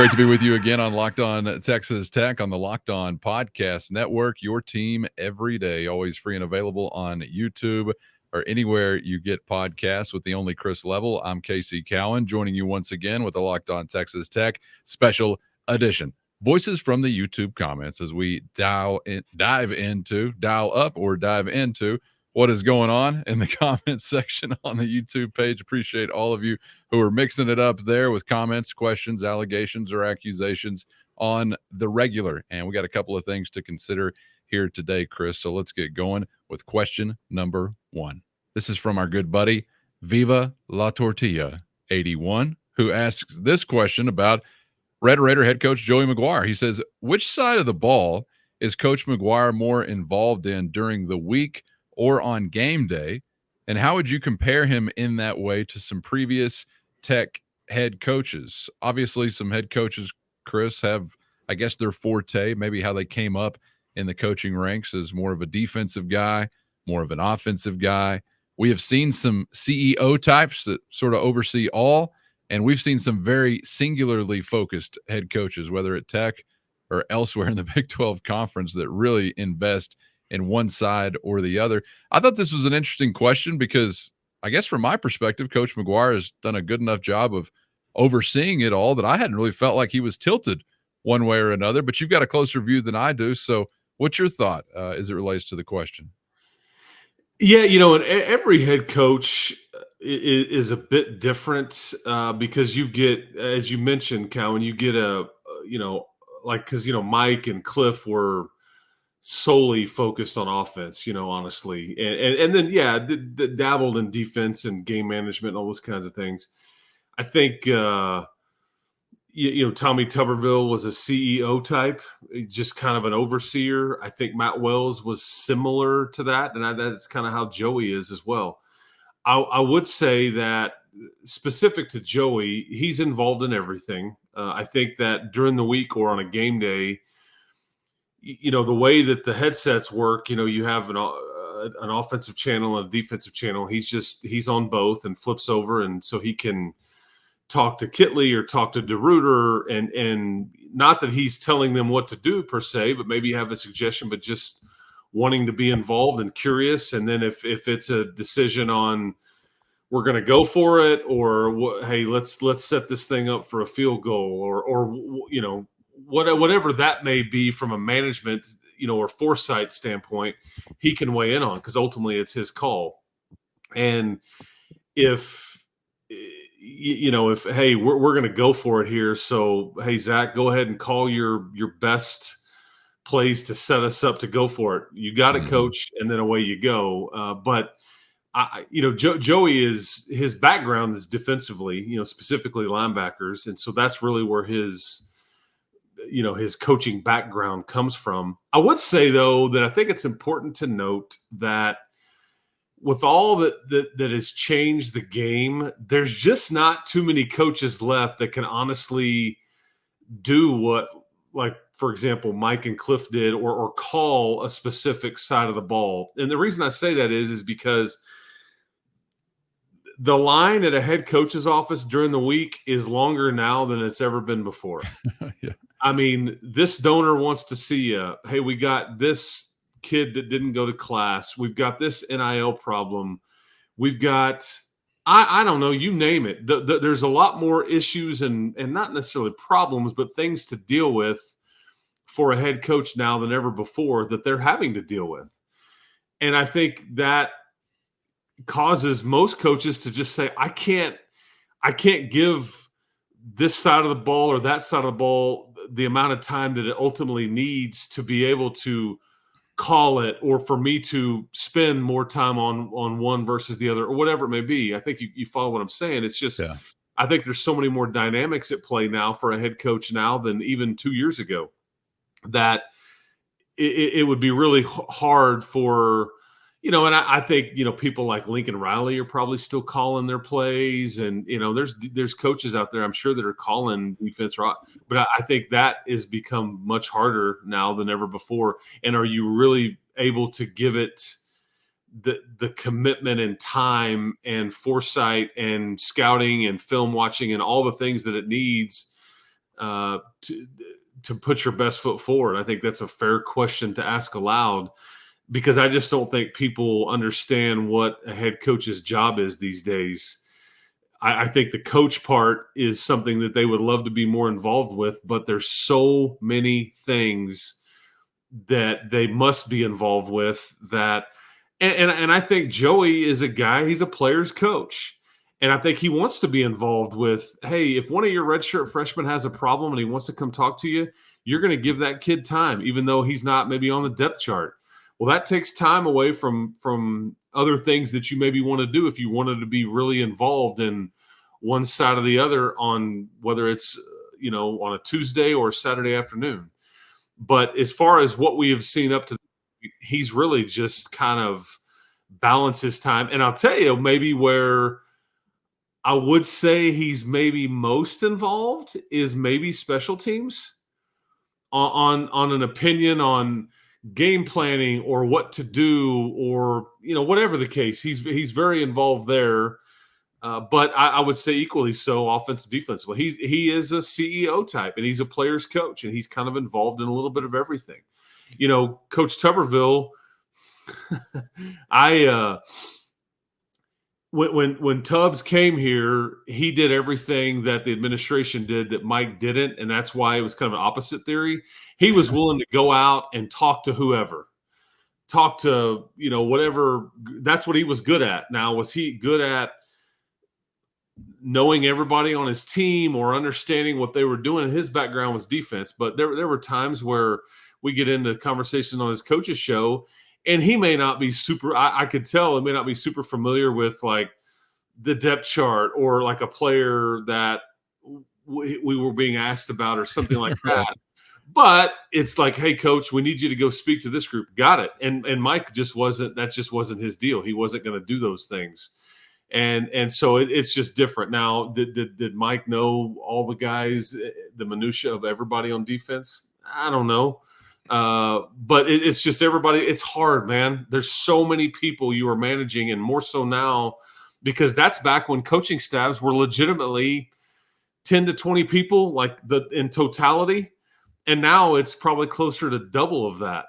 Great to be with you again on Locked On Texas Tech on the Locked On Podcast Network. Your team every day, always free and available on YouTube or anywhere you get podcasts with the only Chris Level. I'm Casey Cowan, joining you once again with the Locked On Texas Tech special edition. Voices from the YouTube comments as we dial up or dive into what is going on in the comments section on the YouTube page. Appreciate all of you who are mixing it up there with comments, questions, allegations, or accusations on the regular. And we got a couple of things to consider here today, Chris. So let's get going with question number 1. This is from our good buddy, Viva La Tortilla 81, who asks this question about Red Raider head coach Joey McGuire. He says, which side of the ball is Coach McGuire more involved in during the week or on game day, and how would you compare him in that way to some previous Tech head coaches? Obviously, some head coaches, Chris, have, I guess, their forte, maybe how they came up in the coaching ranks as more of a defensive guy, more of an offensive guy. We have seen some CEO types that sort of oversee all, and we've seen some very singularly focused head coaches, whether at Tech or elsewhere in the Big 12 Conference, that really invest in one side or the other. I thought this was an interesting question because I guess from my perspective, Coach McGuire has done a good enough job of overseeing it all that I hadn't really felt like he was tilted one way or another, but you've got a closer view than I do. So what's your thought as it relates to the question? Yeah, and every head coach is a bit different because you get, as you mentioned, Cowan, you get because Mike and Cliff were solely focused on offense, honestly. And then, dabbled in defense and game management and all those kinds of things. I think, Tommy Tuberville was a CEO type, just kind of an overseer. I think Matt Wells was similar to that, and that's kind of how Joey is as well. I would say that specific to Joey, he's involved in everything. I think that during the week or on a game day, the way that the headsets work, you have an offensive channel and a defensive channel. He's on both and flips over. And so he can talk to Kitley or talk to DeRuiter and not that he's telling them what to do per se, but maybe have a suggestion, but just wanting to be involved and curious. And then if it's a decision on we're going to go for it or hey, let's set this thing up for a field goal or whatever that may be from a management, or foresight standpoint, he can weigh in on because ultimately it's his call. And if hey, we're going to go for it here. So, hey, Zach, go ahead and call your best plays to set us up to go for it. You got it, coach. And then away you go. But Joey his background is defensively, specifically linebackers. And so that's really where his coaching background comes from. I would say, though, that I think it's important to note that with all that has changed the game, there's just not too many coaches left that can honestly do what, like, for example, Mike and Cliff did or call a specific side of the ball. And the reason I say that is because the line at a head coach's office during the week is longer now than it's ever been before. Yeah. I mean, this donor wants to see you. Hey, we got this kid that didn't go to class. We've got this NIL problem. We've got, I don't know, you name it. There's a lot more issues and not necessarily problems, but things to deal with for a head coach now than ever before that they're having to deal with. And I think that causes most coaches to just say, I can't give this side of the ball or that side of the ball the amount of time that it ultimately needs to be able to call it, or for me to spend more time on one versus the other, or whatever it may be. I think you follow what I'm saying. It's just, yeah. I think there's so many more dynamics at play now for a head coach now than even 2 years ago, that it would be really hard for, and I think, people like Lincoln Riley are probably still calling their plays. And, there's coaches out there, I'm sure, that are calling defense, but I think that has become much harder now than ever before. And are you really able to give it the commitment and time and foresight and scouting and film watching and all the things that it needs to put your best foot forward? I think that's a fair question to ask aloud, because I just don't think people understand what a head coach's job is these days. I think the coach part is something that they would love to be more involved with, but there's so many things that they must be involved with that. And I think Joey is a guy, he's a player's coach. And I think he wants to be involved with, hey, if one of your redshirt freshmen has a problem and he wants to come talk to you, you're going to give that kid time, even though he's not maybe on the depth chart. Well, that takes time away from other things that you maybe want to do if you wanted to be really involved in one side or the other, on whether it's, on a Tuesday or a Saturday afternoon. But as far as what we have seen up to, he's really just kind of balanced his time. And I'll tell you, maybe where I would say he's maybe most involved is maybe special teams on an opinion on game planning or what to do, or whatever the case. He's very involved there. But I would say equally so offensive, defensive. Well, he is a CEO type, and he's a player's coach, and he's kind of involved in a little bit of everything. Coach Tuberville, when Tubbs came here, he did everything that the administration did that Mike didn't, and that's why it was kind of an opposite theory. He was willing to go out and talk to whoever, talk to whatever. That's what he was good at. Now, was he good at knowing everybody on his team or understanding what they were doing? His background was defense, but there were times where we get into conversations on his coach's show, and he may not be super, I could tell it may not be super familiar with like the depth chart or like a player that we were being asked about or something like that. But it's like, hey, coach, we need you to go speak to this group. Got it. And Mike just wasn't his deal. He wasn't going to do those things. And so it's just different. Now, did Mike know all the guys, the minutia of everybody on defense? I don't know. But it's just everybody. It's hard, man. There's so many people you are managing, and more so now, because that's back when coaching staffs were legitimately 10 to 20 people, like in totality. And now it's probably closer to double of that.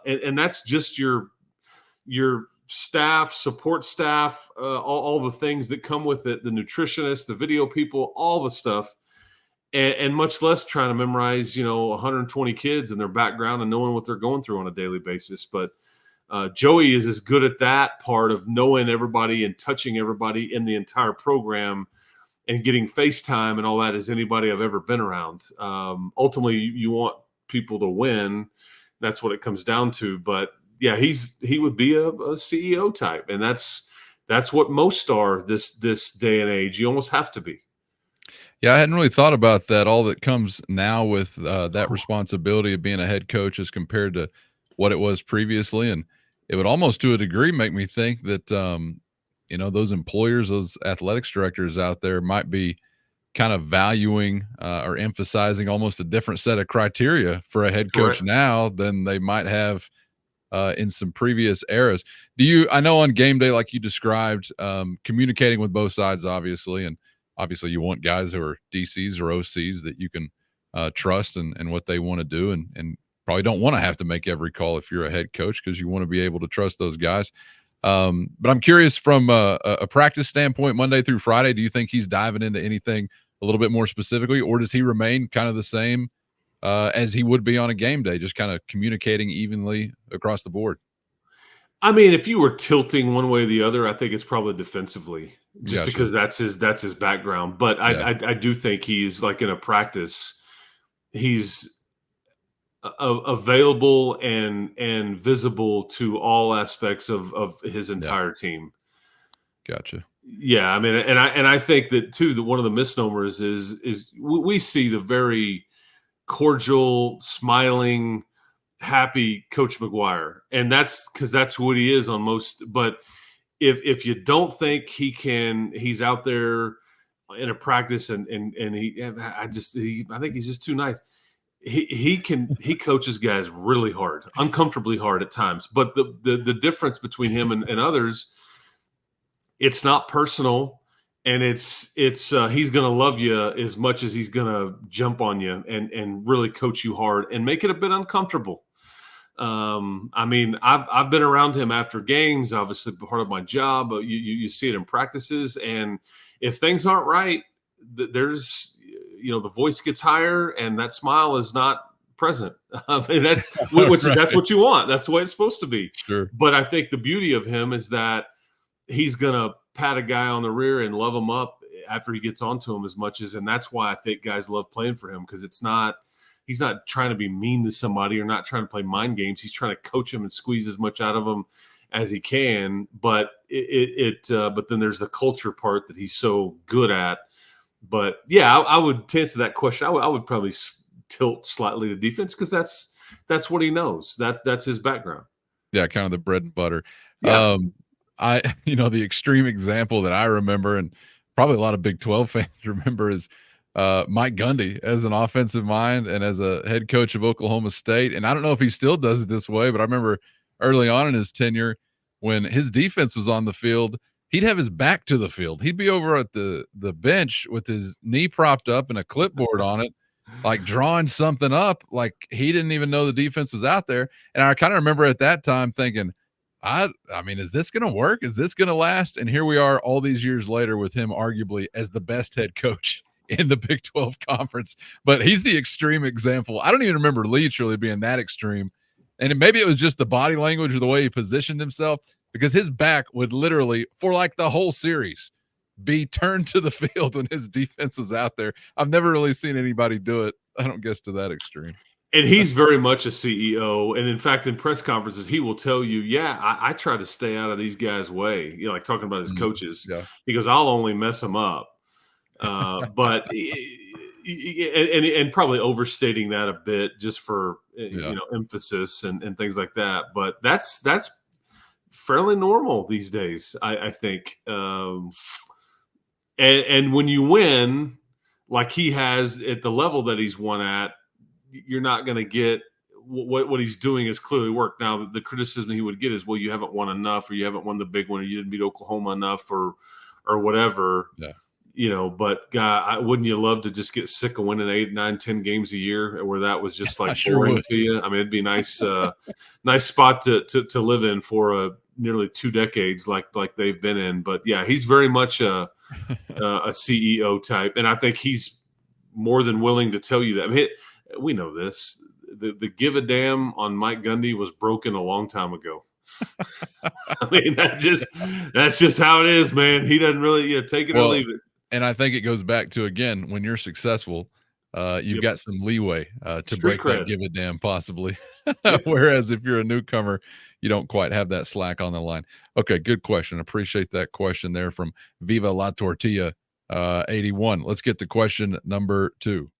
And that's just your staff, support staff, all the things that come with it, the nutritionists, the video people, all the stuff, and much less trying to memorize, 120 kids and their background and knowing what they're going through on a daily basis. But Joey is as good at that part of knowing everybody and touching everybody in the entire program and getting FaceTime and all that as anybody I've ever been around. Ultimately, you want people to win. That's what it comes down to. But yeah, he would be a CEO type, and that's what most are this day and age. You almost have to be. Yeah, I hadn't really thought about that. All that comes now with that responsibility of being a head coach as compared to what it was previously, and it would almost, to a degree, make me think that those employers, those athletics directors out there, might be kind of valuing or emphasizing almost a different set of criteria for a head coach Correct. now than they might have in some previous eras. I know on game day, like you described, communicating with both sides, obviously, and obviously you want guys who are DCs or OCs that you can trust and what they want to do, and probably don't want to have to make every call if you're a head coach, because you want to be able to trust those guys. But I'm curious, from a practice standpoint, Monday through Friday, do you think he's diving into anything a little bit more specifically, or does he remain kind of the same as he would be on a game day, just kind of communicating evenly across the board? I mean, if you were tilting one way or the other, I think it's probably defensively, just because that's his background. But I do think he's, like, in a practice, he's available and visible to all aspects of his entire team. Gotcha. Yeah, I mean, and I think that too, that one of the misnomers is we see the very cordial, smiling, happy Coach McGuire, and that's because that's what he is on most. But if you don't think he's out there in a practice and I think he's just too nice. He coaches guys really hard, uncomfortably hard at times. But the difference between him and others, it's not personal. and it's he's going to love you as much as he's going to jump on you and really coach you hard and make it a bit uncomfortable. I mean, I've been around him after games, obviously part of my job. But you see it in practices, and if things aren't right, there's the voice gets higher, and that smile is not present. I mean, that's what you want. That's the way it's supposed to be. Sure. But I think the beauty of him is that he's gonna pat a guy on the rear and love him up after he gets onto him as much as, and that's why I think guys love playing for him, because he's not trying to be mean to somebody or not trying to play mind games. He's trying to coach him and squeeze as much out of him as he can. But but then there's the culture part that he's so good at. But yeah, I would, to answer that question, I would probably tilt slightly to defense, because that's what he knows. That's his background. Yeah, kind of the bread and butter. Yeah. The extreme example that I remember, and probably a lot of Big 12 fans remember, is Mike Gundy as an offensive mind and as a head coach of Oklahoma State. And I don't know if he still does it this way, but I remember early on in his tenure, when his defense was on the field, he'd have his back to the field. He'd be over at the bench with his knee propped up and a clipboard on it, like drawing something up, like he didn't even know the defense was out there. And I kind of remember at that time thinking, I mean, is this going to work? Is this going to last? And here we are all these years later with him arguably as the best head coach in the Big 12 conference. But he's the extreme example. I don't even remember Leach really being that extreme. And maybe it was just the body language or the way he positioned himself, because his back would literally, for like the whole series, be turned to the field when his defense was out there. I've never really seen anybody do it, I don't guess, to that extreme. And he's very much a CEO. And in fact, in press conferences, he will tell you, yeah, I try to stay out of these guys' way, like talking about his coaches. Yeah. He goes, I'll only mess them up. But and probably overstating that a bit just for emphasis and things like that. But that's fairly normal these days, I think. And when you win, like he has at the level that he's won at, you're not going to get what he's doing is clearly worked. Now, the criticism he would get is, well, you haven't won enough, or you haven't won the big one, or you didn't beat Oklahoma enough, or whatever. Yeah. But God, wouldn't you love to just get sick of winning 8, 9, 10 games a year, where that was just like boring to you? I mean, it'd be a nice, nice spot to live in for nearly 2 decades, like they've been in. But yeah, he's very much a CEO type, and I think he's more than willing to tell you that. I mean, we know this. The give a damn on Mike Gundy was broken a long time ago. I mean, that's just how it is, man. He doesn't really take it or leave it. And I think it goes back to, again, when you're successful, you've got some leeway to Street break cred. that give a damn, possibly. Whereas if you're a newcomer, you don't quite have that slack on the line. Okay, good question. Appreciate that question there from Viva La Tortilla 81. Let's get to question number 2.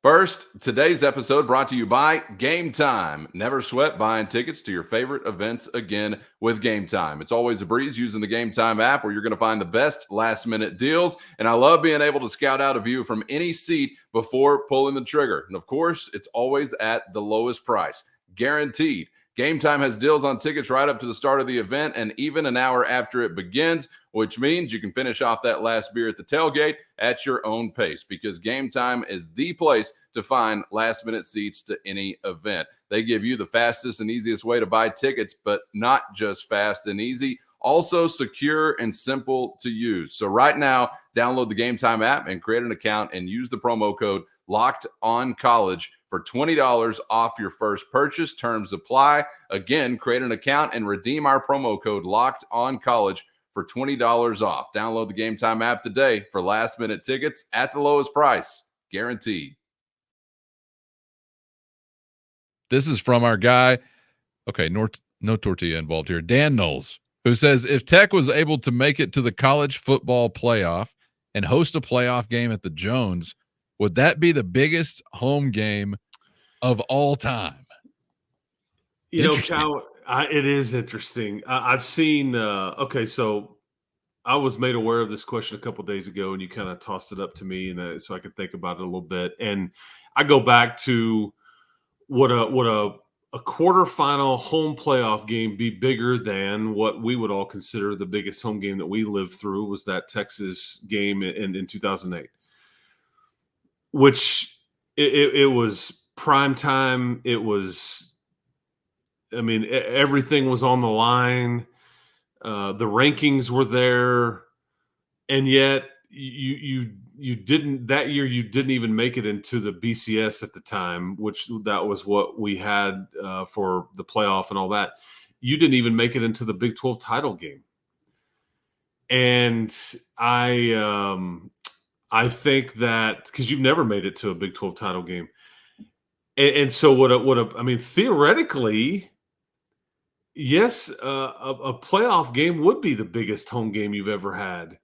First, today's episode brought to you by Gametime. Never sweat buying tickets to your favorite events again with Gametime. It's always a breeze using the Gametime app, where you're going to find the best last-minute deals. And I love being able to scout out a view from any seat before pulling the trigger. And of course, it's always at the lowest price, guaranteed. Gametime has deals on tickets right up to the start of the event and even an hour after it begins, which means you can finish off that last beer at the tailgate at your own pace, because Gametime is the place to find last-minute seats to any event. They give you the fastest and easiest way to buy tickets, but not just fast and easy, also secure and simple to use. So right now, download the Gametime app and create an account and use the promo code LOCKEDONCollege for $20 off your first purchase. Terms apply. Again, create an account and redeem our promo code LOCKEDONCollege for $20 off. Download the Gametime app today for last-minute tickets at the lowest price, guaranteed. This is from our guy. Okay, no tortilla involved here. Dan Knowles, who says, if Tech was able to make it to the college football playoff and host a playoff game at the Jones, would that be the biggest home game of all time? Cal, it is interesting. I've seen, so I was made aware of this question a couple of days ago, and you kind of tossed it up to me, and so I could think about it a little bit. And I go back to what a a quarterfinal home playoff game be bigger than what we would all consider the biggest home game that we lived through was that Texas game in 2008, which it was prime time. It was, I mean, everything was on the line. The rankings were there, and yet you didn't that year. You didn't even make it into the BCS at the time, which that was what we had for the playoff and all that. You didn't even make it into the Big 12 title game, and I think that because you've never made it to a Big 12 title game, and so I mean, theoretically. Yes, a playoff game would be the biggest home game you've ever had.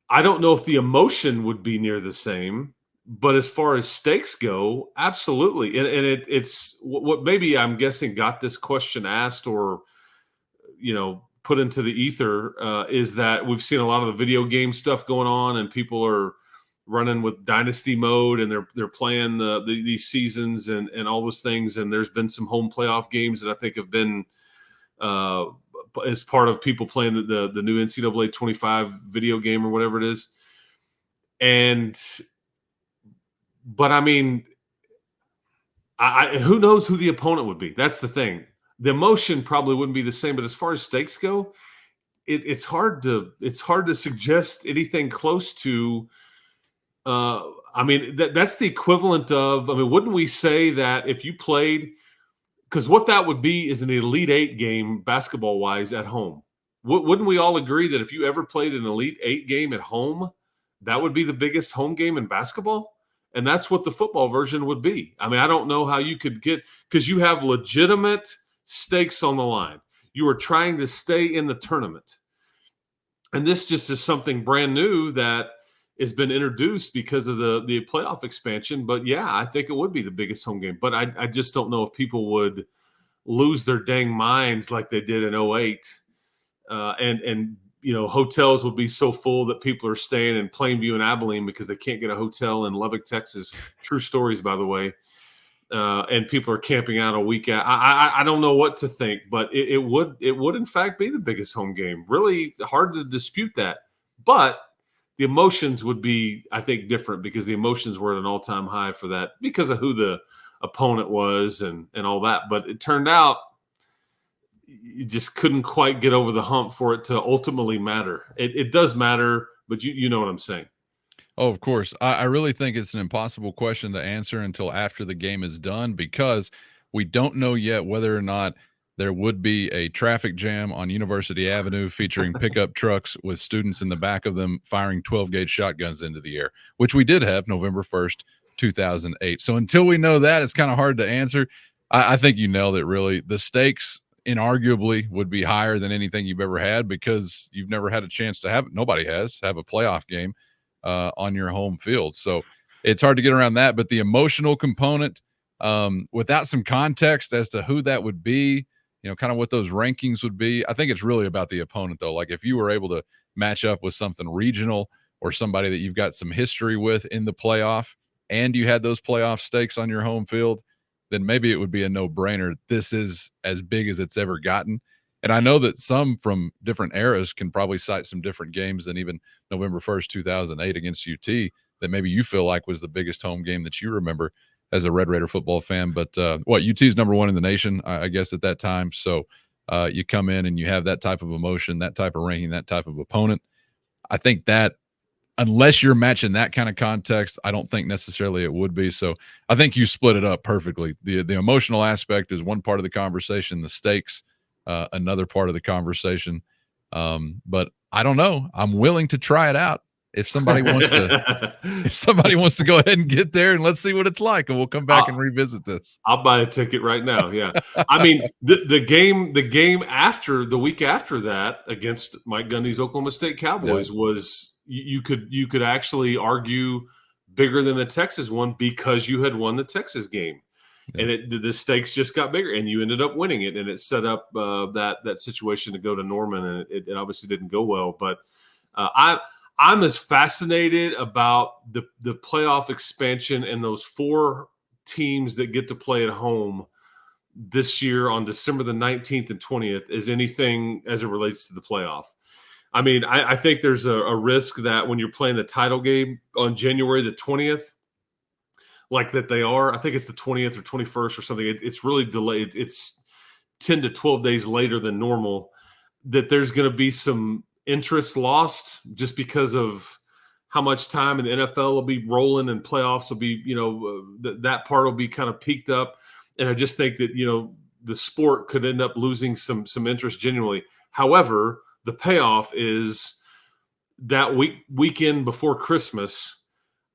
I don't know if the emotion would be near the same, but as far as stakes go, absolutely. And it's what maybe I'm guessing got this question asked or, put into the ether is that we've seen a lot of the video game stuff going on and people are running with dynasty mode and they're playing these seasons and all those things. And there's been some home playoff games that I think have been as part of people playing the new NCAA 25 video game or whatever it is. But I mean, who knows who the opponent would be? That's the thing. The emotion probably wouldn't be the same, but as far as stakes go, it's hard to suggest anything close to. I mean, that's the equivalent of. I mean, wouldn't we say that if you played? Because what that would be is an Elite Eight game basketball-wise at home. Wouldn't we all agree that if you ever played an Elite Eight game at home, that would be the biggest home game in basketball? And that's what the football version would be. I mean, I don't know how you could get – because you have legitimate stakes on the line. You are trying to stay in the tournament. And this just is something brand new that – has been introduced because of the playoff expansion. But yeah, I think it would be the biggest home game. But I just don't know if people would lose their dang minds like they did in 08. And hotels would be so full that people are staying in Plainview and Abilene because they can't get a hotel in Lubbock, Texas. True stories, by the way. And people are camping out a weekend. I don't know what to think, but it would in fact be the biggest home game. Really hard to dispute that. But the emotions would be, I think, different because the emotions were at an all-time high for that because of who the opponent was and all that. But it turned out you just couldn't quite get over the hump for it to ultimately matter. It does matter, but you know what I'm saying. Oh, of course. I really think it's an impossible question to answer until after the game is done because we don't know yet whether or not there would be a traffic jam on University Avenue featuring pickup trucks with students in the back of them firing 12-gauge shotguns into the air, which we did have November 1st, 2008. So until we know that, it's kind of hard to answer. I think you nailed it, really. The stakes inarguably would be higher than anything you've ever had because you've never had a chance to have – nobody has – have a playoff game on your home field. So it's hard to get around that. But the emotional component, without some context as to who that would be, kind of what those rankings would be. I think it's really about the opponent, though. Like if you were able to match up with something regional or somebody that you've got some history with in the playoff and you had those playoff stakes on your home field, then maybe it would be a no-brainer. This is as big as it's ever gotten. And I know that some from different eras can probably cite some different games than even November 1st, 2008 against UT that maybe you feel like was the biggest home game that you remember as a Red Raider football fan. But UT is number one in the nation, I guess, at that time. So you come in and you have that type of emotion, that type of ranking, that type of opponent. I think that unless you're matching that kind of context, I don't think necessarily it would be. So I think you split it up perfectly. The emotional aspect is one part of the conversation, the stakes, another part of the conversation. But I don't know. I'm willing to try it out. If somebody wants to go ahead and get there and let's see what it's like, and we'll come back and revisit this. I'll buy a ticket right now. Yeah. I mean, the game after the week after that against Mike Gundy's Oklahoma State Cowboys was you could actually argue bigger than the Texas one because you had won the Texas game. Yeah. And the stakes just got bigger and you ended up winning it. And it set up that situation to go to Norman, and it obviously didn't go well. But I'm as fascinated about the playoff expansion and those four teams that get to play at home this year on December the 19th and 20th as anything as it relates to the playoff. I mean, I think there's a risk that when you're playing the title game on January the 20th, like that they are, I think it's the 20th or 21st or something. It's really delayed. It's 10 to 12 days later than normal, that there's going to be some interest lost just because of how much time in the NFL will be rolling and playoffs will be, that part will be kind of peaked up. And I just think that, the sport could end up losing some interest genuinely. However, the payoff is that weekend before Christmas.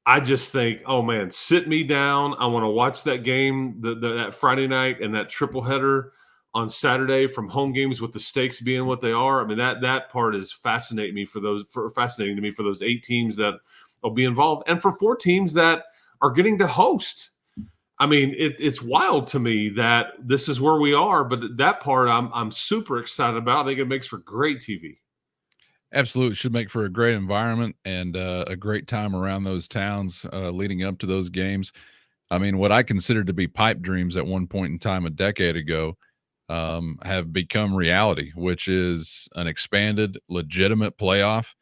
I just think, oh man, sit me down. I want to watch that game, that Friday night and that triple header on Saturday from home games with the stakes being what they are. I mean, that part is fascinating to me for those 8 teams that will be involved and for 4 teams that are getting to host. I mean, it's wild to me that this is where we are, but that part I'm super excited about. I think it makes for great TV. Absolutely. Should make for a great environment and a great time around those towns leading up to those games. I mean, what I considered to be pipe dreams at one point in time a decade ago have become reality, which is an expanded, legitimate playoff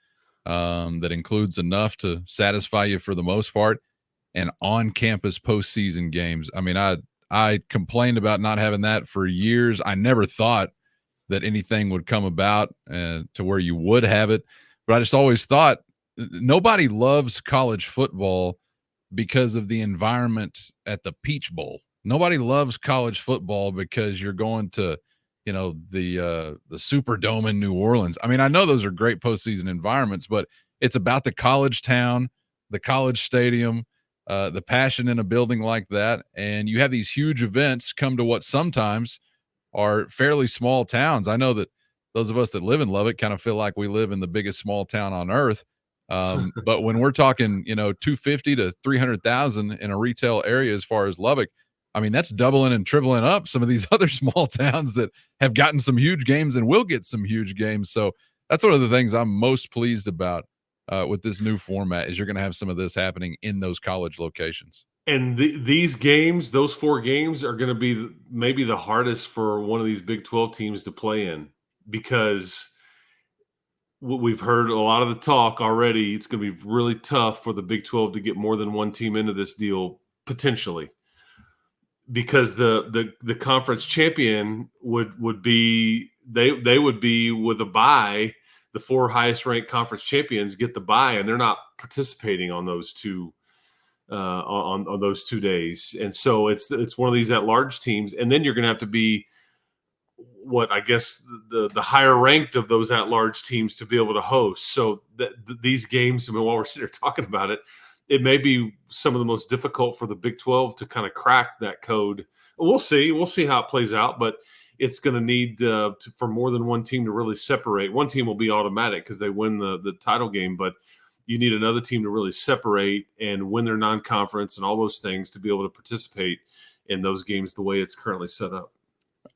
that includes enough to satisfy you for the most part, and on-campus postseason games. I mean, I complained about not having that for years. I never thought that anything would come about to where you would have it. But I just always thought nobody loves college football because of the environment at the Peach Bowl. Nobody loves college football because you're going to, the Superdome in New Orleans. I mean, I know those are great postseason environments, but it's about the college town, the college stadium, the passion in a building like that. And you have these huge events come to what sometimes are fairly small towns. I know that those of us that live in Lubbock kind of feel like we live in the biggest small town on earth. But when we're talking, 250 to 300,000 in a retail area as far as Lubbock, I mean, that's doubling and tripling up some of these other small towns that have gotten some huge games and will get some huge games. So that's one of the things I'm most pleased about with this new format is you're going to have some of this happening in those college locations. And these games, those 4 games are going to be maybe the hardest for one of these Big 12 teams to play in, because we've heard a lot of the talk already. It's going to be really tough for the Big 12 to get more than one team into this deal potentially, because the conference champion would be they would be with a bye. The 4 highest ranked conference champions get the bye, and they're not participating on those two. On those 2 days. And so it's one of these at-large teams. And then you're going to have to be what I guess the higher ranked of those at-large teams to be able to host. So these games, I mean, while we're sitting here talking about it, it may be some of the most difficult for the Big 12 to kind of crack that code. We'll see. We'll see how it plays out, but it's going to need for more than one team to really separate. One team will be automatic because they win the title game, but you need another team to really separate and win their non-conference and all those things to be able to participate in those games the way it's currently set up.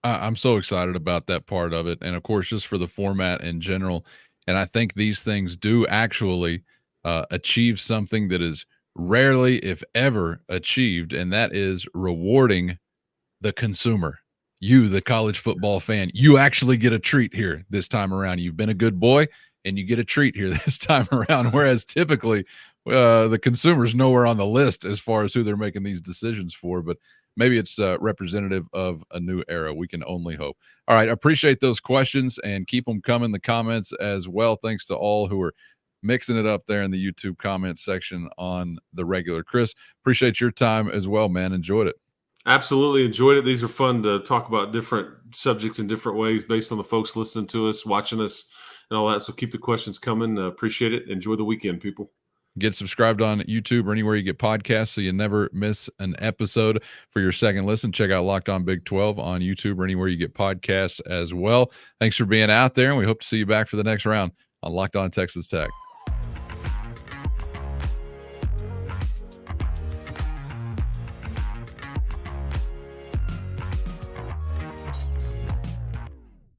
I'm so excited about that part of it. And of course, just for the format in general. And I think these things do actually achieve something that is rarely, if ever, achieved. And that is rewarding the consumer. You, the college football fan, you actually get a treat here this time around. You've been a good boy, and you get a treat here this time around, whereas typically the consumer's nowhere on the list as far as who they're making these decisions for. But maybe it's representative of a new era. We can only hope. All right, appreciate those questions, and keep them coming in the comments as well. Thanks to all who are mixing it up there in the YouTube comment section on the regular. Chris, appreciate your time as well, man. Enjoyed it. Absolutely enjoyed it. These are fun to talk about different subjects in different ways based on the folks listening to us, watching us, and all that. So keep the questions coming. Appreciate it. Enjoy the weekend, people. Get subscribed on YouTube or anywhere you get podcasts so you never miss an episode. For your second listen, check out Locked On Big 12 on YouTube or anywhere you get podcasts as well. Thanks for being out there, and we hope to see you back for the next round on Locked On Texas Tech.